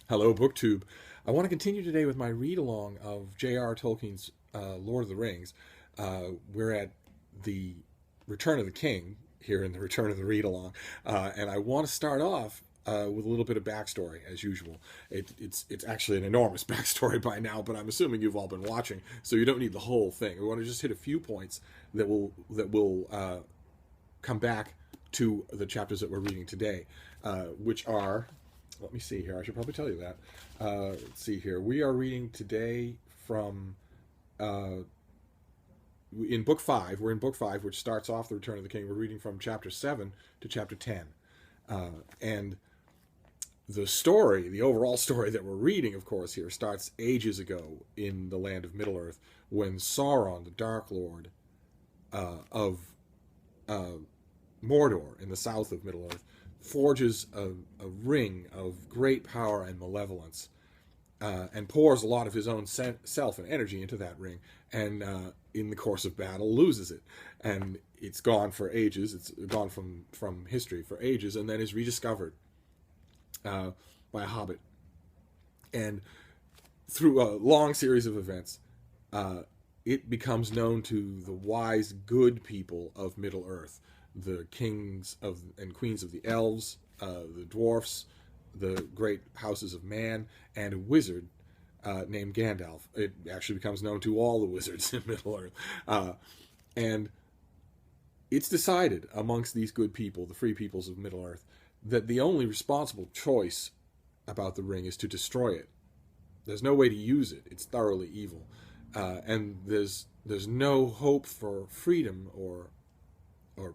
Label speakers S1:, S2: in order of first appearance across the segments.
S1: Hello, BookTube. I want to continue today with my read along of J.R. Tolkien's Lord of the Rings. We're at the Return of the King here in the Return of the Read Along, and I want to start off with a little bit of backstory, as usual. It's actually an enormous backstory by now, but I'm assuming you've all been watching, so you don't need the whole thing. We want to just hit a few points that will come back to the chapters that we're reading today, which are, let me see here. I should probably tell you that. Let's see here. We are reading today from in book 5. We're in book 5, which starts off the Return of the King. We're reading from chapter 7 to chapter 10, and the story, the overall story that we're reading, of course, here starts ages ago in the land of Middle Earth when Sauron, the Dark Lord of Mordor in the south of Middle Earth, forges a ring of great power and malevolence, and pours a lot of his own self and energy into that ring, and in the course of battle loses it, and it's gone for ages. It's gone from history for ages, and then is rediscovered by a hobbit, and through a long series of events, it becomes known to the wise, good people of Middle Earth, the kings of and queens of the elves, the dwarfs, the great houses of man, and a wizard named Gandalf. It actually becomes known to all the wizards in Middle Earth. And it's decided amongst these good people, the free peoples of Middle Earth, that the only responsible choice about the ring is to destroy it. There's no way to use it. It's thoroughly evil. And there's no hope for freedom or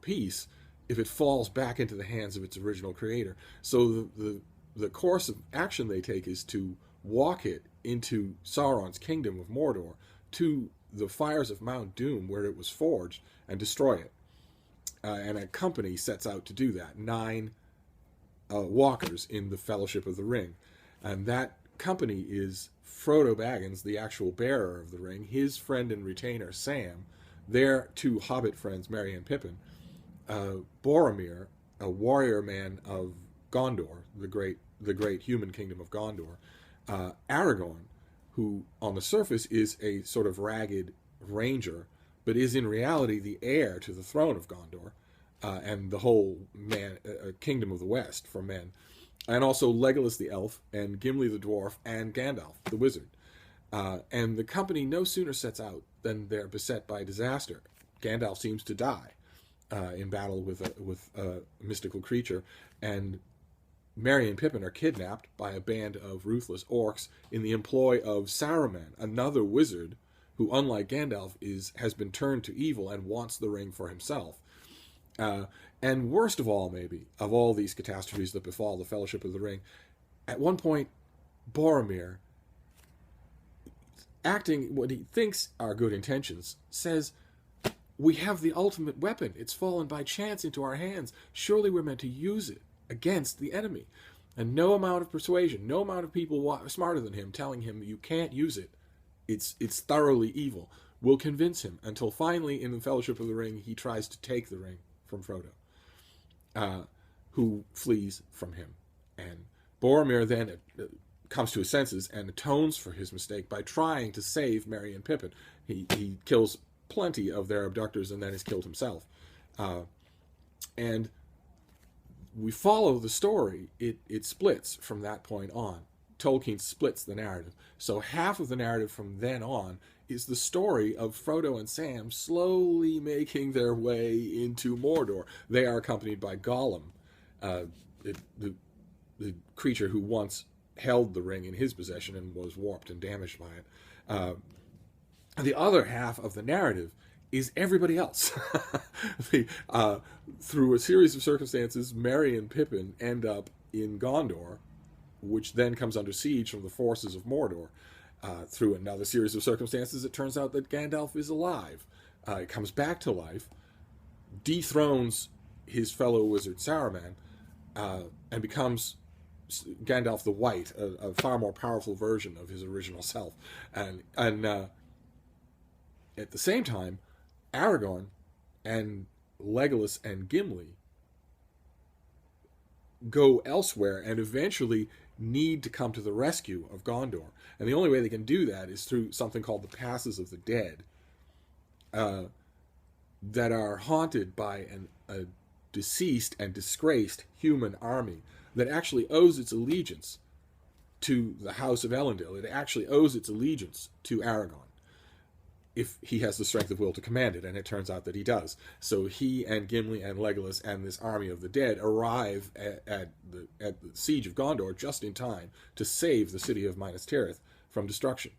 S1: peace if it falls back into the hands of its original creator. So the course of action they take is to walk it into Sauron's kingdom of Mordor, to the fires of Mount Doom where it was forged, and destroy it. And a company sets out to do that. 9 walkers in the Fellowship of the Ring. And that company is Frodo Baggins, the actual bearer of the ring, his friend and retainer Sam, their 2 hobbit friends, Merry and Pippin, Boromir, a warrior man of Gondor, the great human kingdom of Gondor, Aragorn, who on the surface is a sort of ragged ranger, but is in reality the heir to the throne of Gondor, and the whole kingdom of the West for men, and also Legolas the elf, and Gimli the dwarf, and Gandalf the wizard. And the company no sooner sets out than they're beset by disaster. Gandalf seems to die in battle with a mystical creature, and Merry and Pippin are kidnapped by a band of ruthless orcs in the employ of Saruman, another wizard who, unlike Gandalf, has been turned to evil and wants the ring for himself. And worst of all, maybe, of all these catastrophes that befall the Fellowship of the Ring, at one point, Boromir, acting what he thinks are good intentions, says, "We have the ultimate weapon. It's fallen by chance into our hands. Surely we're meant to use it against the enemy." And no amount of persuasion, no amount of people smarter than him telling him you can't use it, it's thoroughly evil, will convince him, until finally in the Fellowship of the Ring he tries to take the ring from Frodo, who flees from him. And Boromir then comes to his senses and atones for his mistake by trying to save Merry and Pippin. He kills plenty of their abductors and then is killed himself. And we follow the story. It splits from that point on. Tolkien splits the narrative. So half of the narrative from then on is the story of Frodo and Sam slowly making their way into Mordor. They are accompanied by Gollum, the creature who once held the ring in his possession and was warped and damaged by it. The other half of the narrative is everybody else. Through a series of circumstances, Merry and Pippin end up in Gondor, which then comes under siege from the forces of Mordor. Through another series of circumstances, it turns out that Gandalf is alive. He comes back to life, dethrones his fellow wizard Saruman, and becomes Gandalf the White, a far more powerful version of his original self. And at the same time, Aragorn and Legolas and Gimli go elsewhere and eventually need to come to the rescue of Gondor. And the only way they can do that is through something called the Passes of the Dead, that are haunted by a deceased and disgraced human army that actually owes its allegiance to the House of Elendil. It actually owes its allegiance to Aragorn, if he has the strength of will to command it, and it turns out that he does. So he and Gimli and Legolas and this army of the dead arrive at the siege of Gondor just in time to save the city of Minas Tirith from destruction.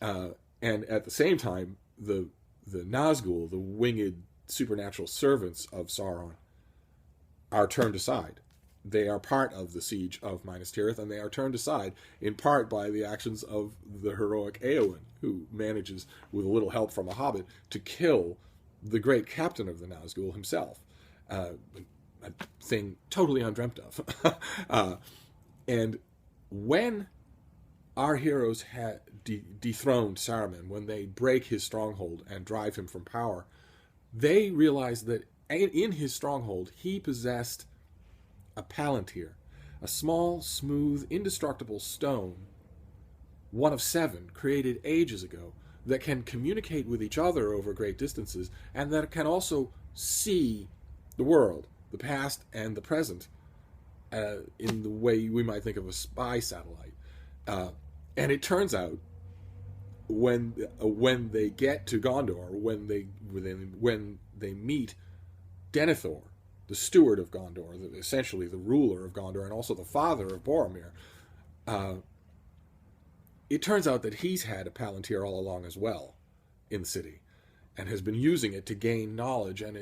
S1: And at the same time, the Nazgul, the winged supernatural servants of Sauron, are turned aside. They are part of the siege of Minas Tirith, and they are turned aside in part by the actions of the heroic Eowyn, who manages, with a little help from a hobbit, to kill the great captain of the Nazgul himself. A thing totally undreamt of. And when our heroes had dethroned Saruman, when they break his stronghold and drive him from power, they realized that in his stronghold he possessed a Palantir, a small, smooth, indestructible stone, one of 7, created ages ago, that can communicate with each other over great distances, and that can also see the world, the past and the present, in the way we might think of a spy satellite. And it turns out, when they get to Gondor, when they meet Denethor, the steward of Gondor, essentially the ruler of Gondor, and also the father of Boromir, it turns out that he's had a Palantir all along as well in the city, and has been using it to gain knowledge, and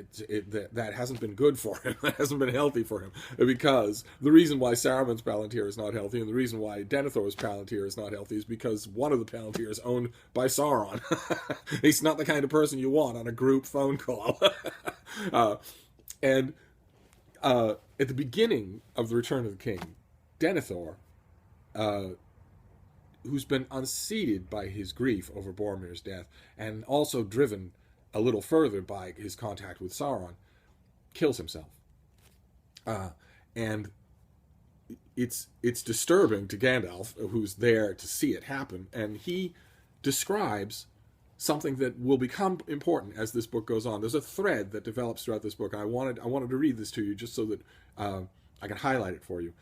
S1: that hasn't been good for him. That hasn't been healthy for him, because the reason why Saruman's Palantir is not healthy, and the reason why Denethor's Palantir is not healthy, is because one of the Palantir is owned by Sauron. He's not the kind of person you want on a group phone call. And at the beginning of the Return of the King, Denethor, who's been unseated by his grief over Boromir's death, and also driven a little further by his contact with Sauron, kills himself. And it's disturbing to Gandalf, who's there to see it happen, and he describes something that will become important as this book goes on. There's a thread that develops throughout this book. I wanted to read this to you just so that I can highlight it for you.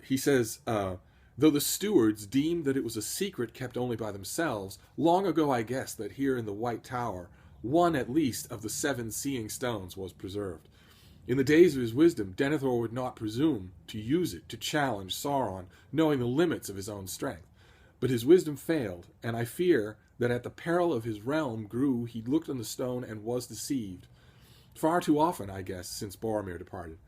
S1: He says, though the stewards deemed that it was a secret kept only by themselves, long ago I guessed that here in the White Tower, one at least of the 7 seeing stones was preserved. In the days of his wisdom, Denethor would not presume to use it to challenge Sauron, knowing the limits of his own strength. But his wisdom failed, and I fear that at the peril of his realm grew, he looked on the stone and was deceived. Far too often, I guess, since Boromir departed.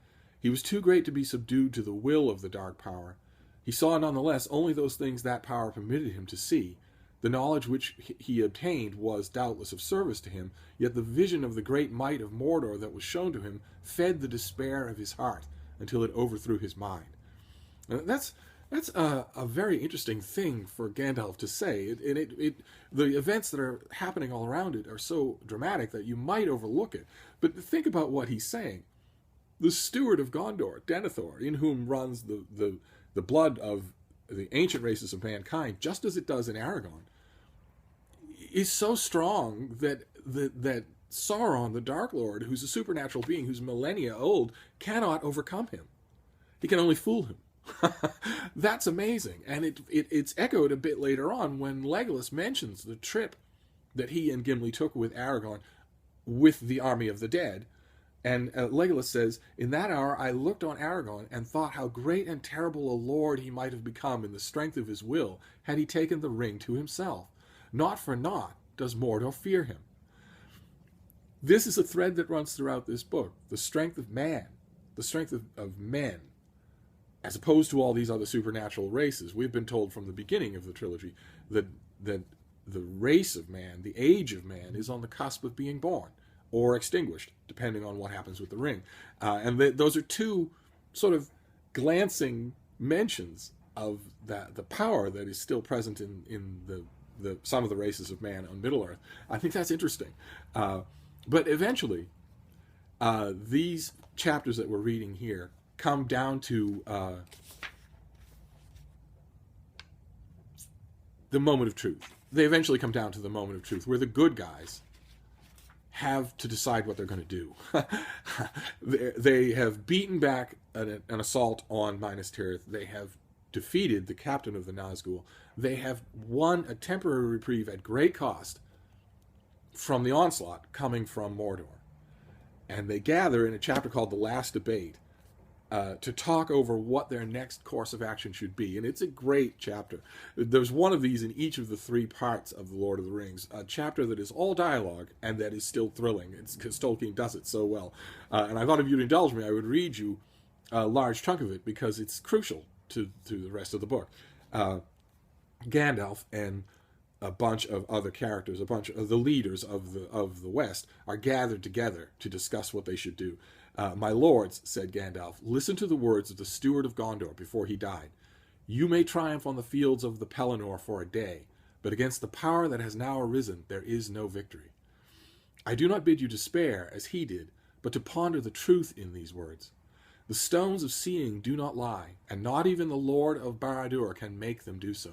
S1: He was too great to be subdued to the will of the dark power. He saw nonetheless only those things that power permitted him to see. The knowledge which he obtained was doubtless of service to him, yet the vision of the great might of Mordor that was shown to him fed the despair of his heart until it overthrew his mind. And that's a very interesting thing for Gandalf to say. The events that are happening all around it are so dramatic that you might overlook it. But think about what he's saying. The steward of Gondor, Denethor, in whom runs the blood of the ancient races of mankind, just as it does in Aragorn, is so strong that Sauron, the Dark Lord, who's a supernatural being, who's millennia old, cannot overcome him. He can only fool him. That's amazing. And it's echoed a bit later on when Legolas mentions the trip that he and Gimli took with Aragorn with the army of the dead. And Legolas says, in that hour I looked on Aragorn and thought how great and terrible a lord he might have become in the strength of his will had he taken the ring to himself. Not for naught does Mordor fear him. This is a thread that runs throughout this book. The strength of man, the strength of men, as opposed to all these other supernatural races. We've been told from the beginning of the trilogy that the race of man, the age of man, is on the cusp of being born or extinguished, depending on what happens with the ring. And those are two sort of glancing mentions of the power that is still present in some of the races of man on Middle-earth. I think that's interesting. But eventually, these chapters that we're reading here come down to the moment of truth. They eventually come down to the moment of truth, where the good guys have to decide what they're going to do. They have beaten back an assault on Minas Tirith. They have defeated the captain of the Nazgul. They have won a temporary reprieve at great cost from the onslaught coming from Mordor. And they gather in a chapter called The Last Debate to talk over what their next course of action should be. And it's a great chapter. There's one of these in each of the three parts of The Lord of the Rings, a chapter that is all dialogue and that is still thrilling. It's because Tolkien does it so well. And I thought if you'd indulge me, I would read you a large chunk of it because it's crucial to the rest of the book. Gandalf and a bunch of other characters, a bunch of the leaders of the West, are gathered together to discuss what they should do. My lords, said Gandalf, listen to the words of the steward of Gondor before he died. You may triumph on the fields of the Pelennor for a day, but against the power that has now arisen there is no victory. I do not bid you despair, as he did, but to ponder the truth in these words. The stones of seeing do not lie, and not even the Lord of Barad-dûr can make them do so.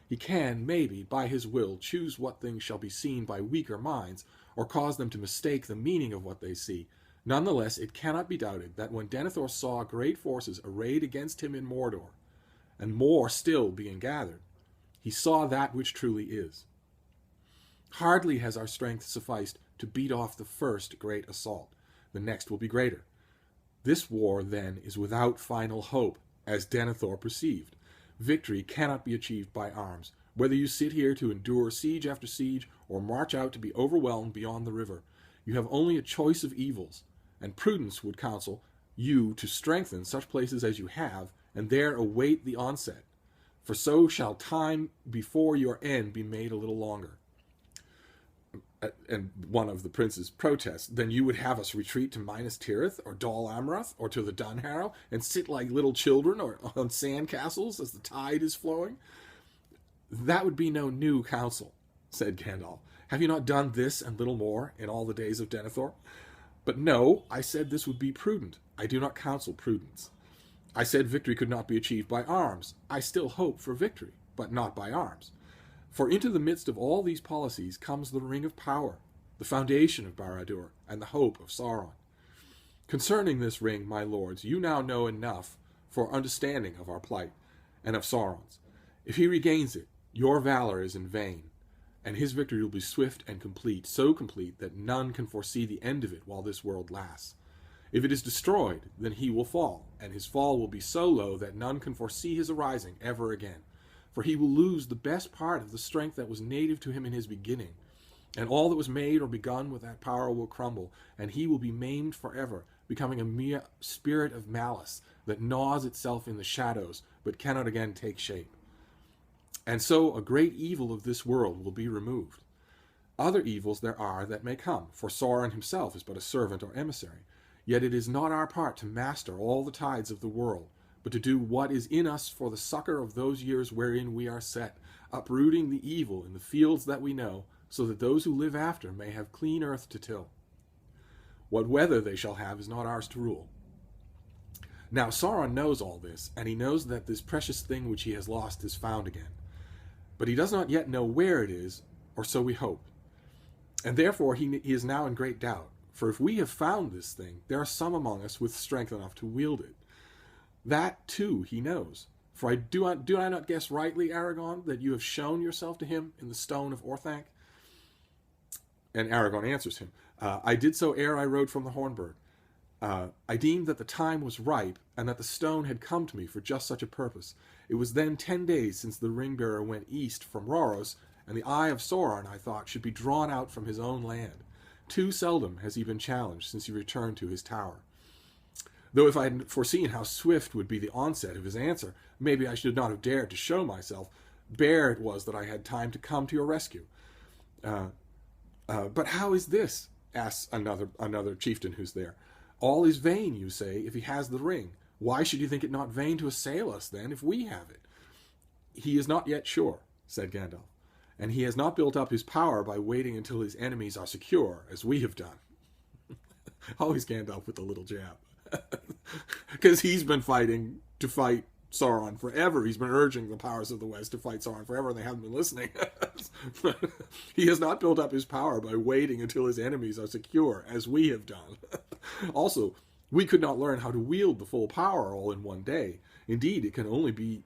S1: He can, maybe, by his will, choose what things shall be seen by weaker minds, or cause them to mistake the meaning of what they see. Nonetheless, it cannot be doubted that when Denethor saw great forces arrayed against him in Mordor, and more still being gathered, he saw that which truly is. Hardly has our strength sufficed to beat off the first great assault. The next will be greater. This war, then, is without final hope, as Denethor perceived. Victory cannot be achieved by arms. Whether you sit here to endure siege after siege, or march out to be overwhelmed beyond the river, you have only a choice of evils, and prudence would counsel you to strengthen such places as you have, and there await the onset. For so shall time before your end be made a little longer. And one of the princes protests, then you would have us retreat to Minas Tirith, or Dol Amroth, or to the Dunharrow, and sit like little children or on sand castles as the tide is flowing? That would be no new counsel, said Gandalf. Have you not done this and little more in all the days of Denethor? But no, I said this would be prudent. I do not counsel prudence. I said victory could not be achieved by arms. I still hope for victory, but not by arms. For into the midst of all these policies comes the Ring of Power, the foundation of Barad-dûr, and the hope of Sauron. Concerning this ring, my lords, you now know enough for understanding of our plight, and of Sauron's. If he regains it, your valor is in vain, and his victory will be swift and complete, so complete that none can foresee the end of it while this world lasts. If it is destroyed, then he will fall, and his fall will be so low that none can foresee his arising ever again. For he will lose the best part of the strength that was native to him in his beginning, and all that was made or begun with that power will crumble, and he will be maimed forever, becoming a mere spirit of malice that gnaws itself in the shadows, but cannot again take shape. And so a great evil of this world will be removed. Other evils there are that may come, for Sauron himself is but a servant or emissary. Yet it is not our part to master all the tides of the world, but to do what is in us for the succor of those years wherein we are set, uprooting the evil in the fields that we know, so that those who live after may have clean earth to till. What weather they shall have is not ours to rule. Now Sauron knows all this, and he knows that this precious thing which he has lost is found again. But he does not yet know where it is, or so we hope. And therefore he is now in great doubt, for if we have found this thing, there are some among us with strength enough to wield it. That, too, he knows. For do I not guess rightly, Aragorn, that you have shown yourself to him in the stone of Orthanc? And Aragorn answers him, I did so ere I rode from the Hornburg. I deemed that the time was ripe, and that the stone had come to me for just such a purpose. It was then 10 days since the ring-bearer went east from Rhoros, and the eye of Sauron, I thought, should be drawn out from his own land. Too seldom has he been challenged since he returned to his tower. Though if I had foreseen how swift would be the onset of his answer, maybe I should not have dared to show myself. Bare it was that I had time to come to your rescue. But how is this? Asks another chieftain who's there. All is vain, you say, if he has the ring. Why should you think it not vain to assail us, then, if we have it? He is not yet sure, said Gandalf, and he has not built up his power by waiting until his enemies are secure, as we have done. Always Gandalf with the little jab. Because he's been fighting to fight Sauron forever. He's been urging the powers of the West to fight Sauron forever, and they haven't been listening. He has not built up his power by waiting until his enemies are secure, as we have done. Also, we could not learn how to wield the full power all in one day. Indeed, it can only be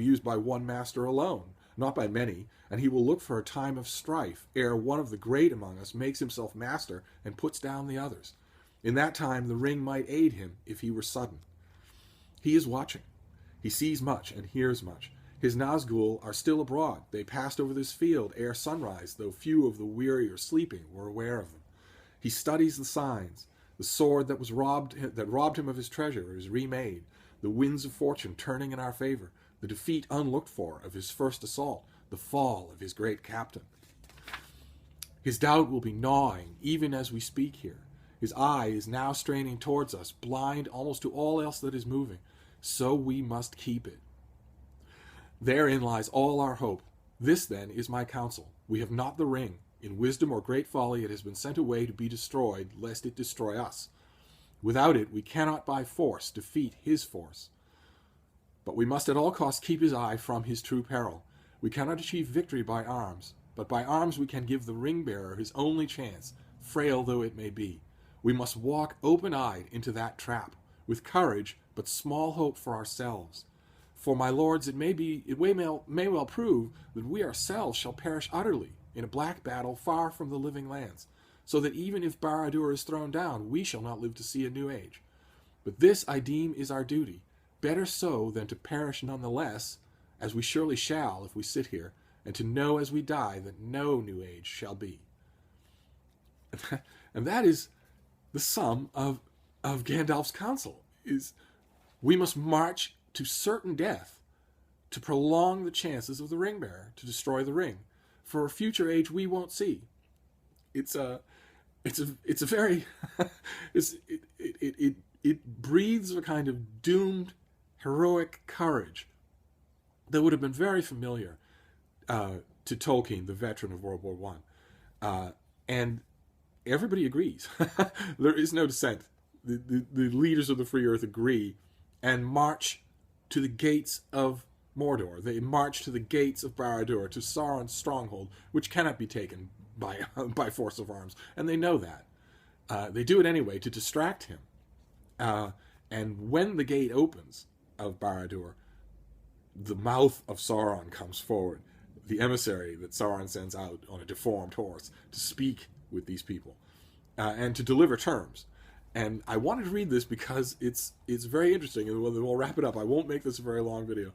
S1: used by one master alone, not by many, and he will look for a time of strife ere one of the great among us makes himself master and puts down the others. In that time the ring might aid him if he were sudden. He is watching. He sees much and hears much. His Nazgul are still abroad. They passed over this field ere sunrise, though few of the weary or sleeping were aware of them. He studies the signs. The sword that robbed him of his treasure is remade. The winds of fortune turning in our favor. The defeat unlooked for of his first assault. The fall of his great captain. His doubt will be gnawing even as we speak here. His eye is now straining towards us, blind almost to all else that is moving. So we must keep it. Therein lies all our hope. This, then, is my counsel. We have not the ring. In wisdom or great folly it has been sent away to be destroyed, lest it destroy us. Without it we cannot by force defeat his force. But we must at all costs keep his eye from his true peril. We cannot achieve victory by arms, but by arms we can give the ring-bearer his only chance, frail though it may be. We must walk open-eyed into that trap, with courage but small hope for ourselves. For, my lords, it may well prove that we ourselves shall perish utterly in a black battle far from the living lands, so that even if Barad-dûr is thrown down, we shall not live to see a new age. But this, I deem, is our duty. Better so than to perish none the less, as we surely shall if we sit here, and to know as we die that no new age shall be. And that is the sum of Gandalf's counsel, is we must march to certain death to prolong the chances of the ring-bearer, to destroy the ring, for a future age we won't see. It's a very it breathes a kind of doomed heroic courage that would have been very familiar to Tolkien, the veteran of World War I, and everybody agrees. There is no dissent. The leaders of the Free Earth agree and march to the gates of Mordor. They march to the gates of Barad-dûr, to Sauron's stronghold, which cannot be taken by force of arms, and they know that. They do it anyway to distract him. And when the gate opens of Barad-dûr, the mouth of Sauron comes forward, the emissary that Sauron sends out on a deformed horse to speak with these people and to deliver terms. And I wanted to read this because it's very interesting, and we'll wrap it up. I won't make this a very long video.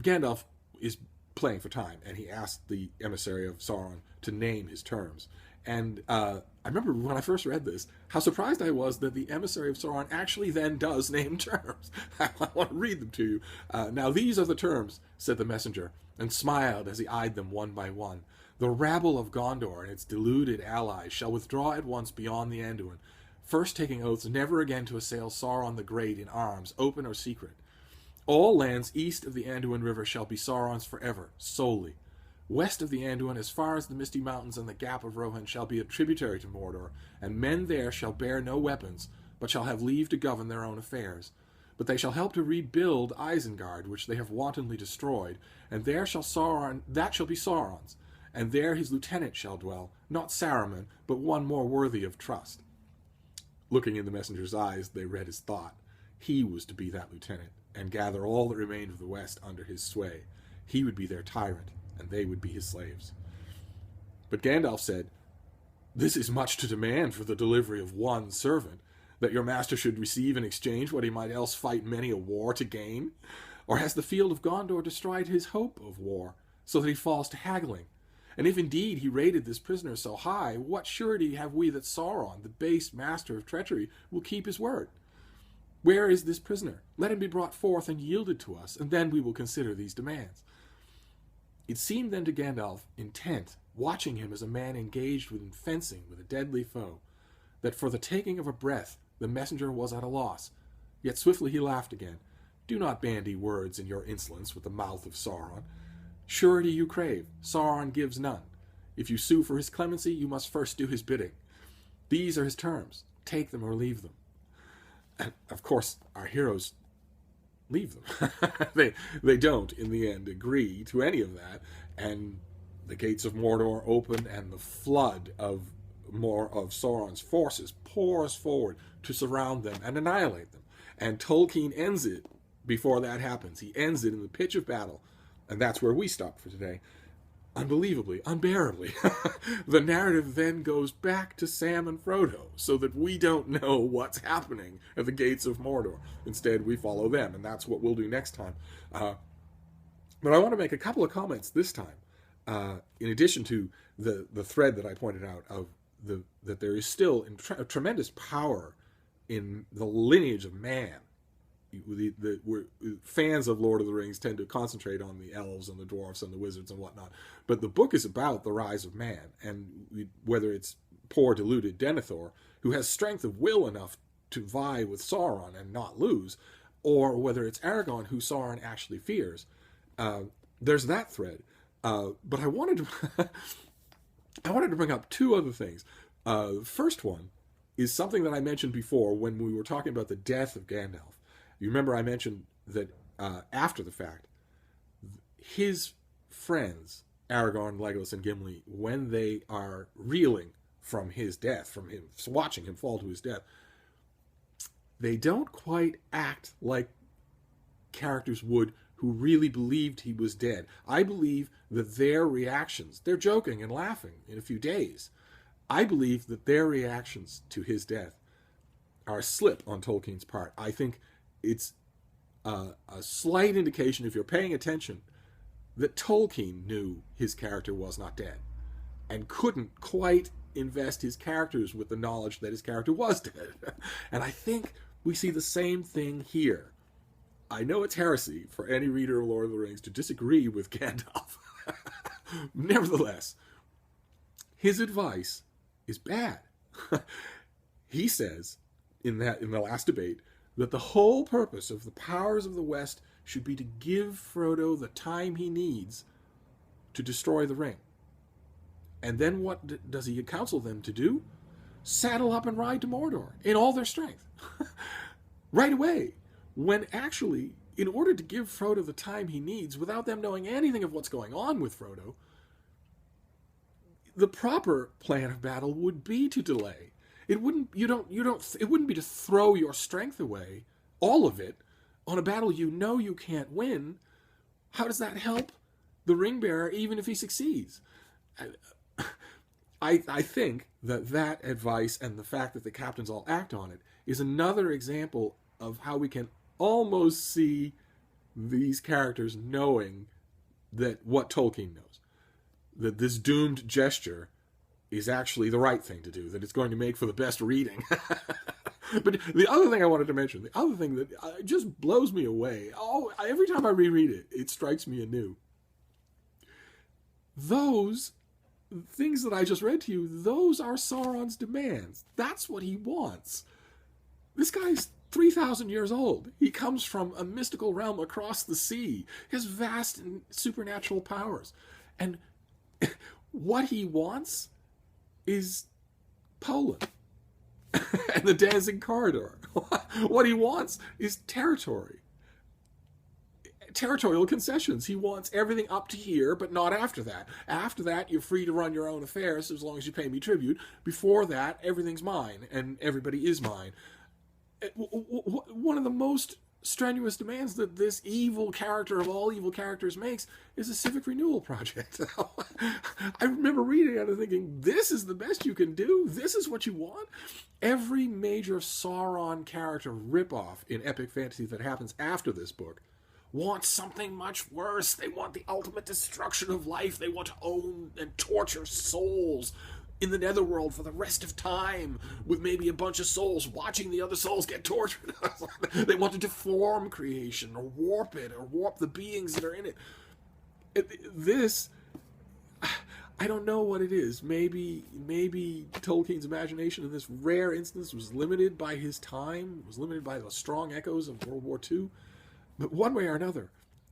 S1: Gandalf is playing for time, and he asked the emissary of Sauron to name his terms. And I remember when I first read this, how surprised I was that the emissary of Sauron actually then does name terms. I want to read them to you. Now these are the terms, said the messenger, and smiled as he eyed them one by one. The rabble of Gondor and its deluded allies shall withdraw at once beyond the Anduin, first taking oaths never again to assail Sauron the Great in arms, open or secret. All lands east of the Anduin River shall be Sauron's forever, solely. West of the Anduin, as far as the Misty Mountains and the Gap of Rohan, shall be a tributary to Mordor, and men there shall bear no weapons, but shall have leave to govern their own affairs. But they shall help to rebuild Isengard, which they have wantonly destroyed, and that shall be Sauron's, and there his lieutenant shall dwell, not Saruman, but one more worthy of trust. Looking in the messenger's eyes, they read his thought. He was to be that lieutenant, and gather all that remained of the West under his sway. He would be their tyrant, and they would be his slaves. But Gandalf said, "This is much to demand for the delivery of one servant, that your master should receive in exchange what he might else fight many a war to gain? Or has the field of Gondor destroyed his hope of war, so that he falls to haggling? And if indeed he rated this prisoner so high, what surety have we that Sauron, the base master of treachery, will keep his word? Where is this prisoner? Let him be brought forth and yielded to us, and then we will consider these demands." It seemed then to Gandalf, intent, watching him as a man engaged in fencing with a deadly foe, that for the taking of a breath the messenger was at a loss. Yet swiftly he laughed again. "Do not bandy words in your insolence with the mouth of Sauron. Surety you crave, Sauron gives none. If you sue for his clemency, you must first do his bidding. These are his terms. Take them or leave them." And of course, our heroes leave them. They don't, in the end, agree to any of that, and the gates of Mordor open, and the flood of Sauron's forces pours forward to surround them and annihilate them. And Tolkien ends it before that happens. He ends it in the pitch of battle, and that's where we stop for today. Unbelievably, unbearably, the narrative then goes back to Sam and Frodo, so that we don't know what's happening at the gates of Mordor. Instead, we follow them, and that's what we'll do next time. But I want to make a couple of comments this time, in addition to the thread that I pointed out of that there is still a tremendous power in the lineage of man. Fans of Lord of the Rings tend to concentrate on the elves and the dwarfs and the wizards and whatnot, but the book is about the rise of man, and whether it's poor deluded Denethor, who has strength of will enough to vie with Sauron and not lose, or whether it's Aragorn, who Sauron actually fears. There's that thread, but I wanted to bring up two other things. The first one is something that I mentioned before when we were talking about the death of Gandalf. You remember I mentioned that after the fact, his friends, Aragorn, Legolas, and Gimli, when they are reeling from his death, from him watching him fall to his death, they don't quite act like characters would who really believed he was dead. I believe that their reactions, they're joking and laughing in a few days. I believe that their reactions to his death are a slip on Tolkien's part. I think it's a slight indication, if you're paying attention, that Tolkien knew his character was not dead and couldn't quite invest his characters with the knowledge that his character was dead. And I think we see the same thing here. I know it's heresy for any reader of Lord of the Rings to disagree with Gandalf. Nevertheless, his advice is bad. He says in the last debate that the whole purpose of the powers of the West should be to give Frodo the time he needs to destroy the ring. And then what does he counsel them to do? Saddle up and ride to Mordor in all their strength. Right away. When actually, in order to give Frodo the time he needs, without them knowing anything of what's going on with Frodo, the proper plan of battle would be to delay. It wouldn't be to throw your strength away, all of it, on a battle you know you can't win. How does that help the ring bearer, even if he succeeds? I think that advice and the fact that the captains all act on it is another example of how we can almost see these characters knowing that what Tolkien knows, that this doomed gesture is actually the right thing to do, that it's going to make for the best reading. But the other thing I wanted to mention, the other thing that just blows me away, every time I reread it, it strikes me anew. Those things that I just read to you, those are Sauron's demands. That's what he wants. This guy's 3,000 years old. He comes from a mystical realm across the sea. He has vast and supernatural powers. And what he wants is Poland and the Danzig Corridor. What he wants is territory. Territorial concessions. He wants everything up to here, but not after that. After that, you're free to run your own affairs as long as you pay me tribute. Before that, everything's mine, and everybody is mine. One of the most strenuous demands that this evil character of all evil characters makes is a civic renewal project. I remember reading it and thinking, this is the best you can do? This is what you want? Every major Sauron character ripoff in epic fantasy that happens after this book wants something much worse. They want the ultimate destruction of life. They want to own and torture souls in the netherworld for the rest of time, with maybe a bunch of souls watching the other souls get tortured. They want to deform creation, or warp it, or warp the beings that are in it. This, I don't know what it is. Maybe Tolkien's imagination in this rare instance was limited by his time, was limited by the strong echoes of World War II. But one way or another,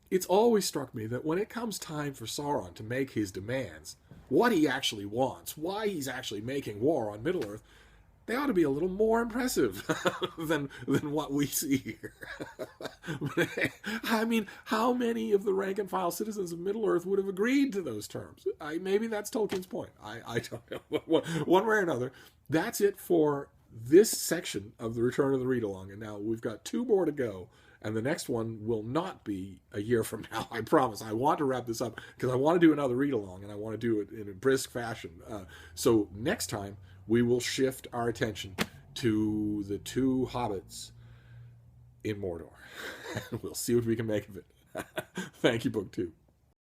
S1: it's always struck me that when it comes time for Sauron to make his demands, what he actually wants, why he's actually making war on Middle-earth, they ought to be a little more impressive than what we see here. I mean, how many of the rank and file citizens of Middle Earth would have agreed to those terms? Maybe that's Tolkien's point. I don't know. One way or another, that's it for this section of the Return of the Read-Along. And now we've got 2 more to go. And the next one will not be a year from now, I promise. I want to wrap this up because I want to do another read-along, and I want to do it in a brisk fashion. So next time, we will shift our attention to the 2 hobbits in Mordor. We'll see what we can make of it. Thank you, Book 2.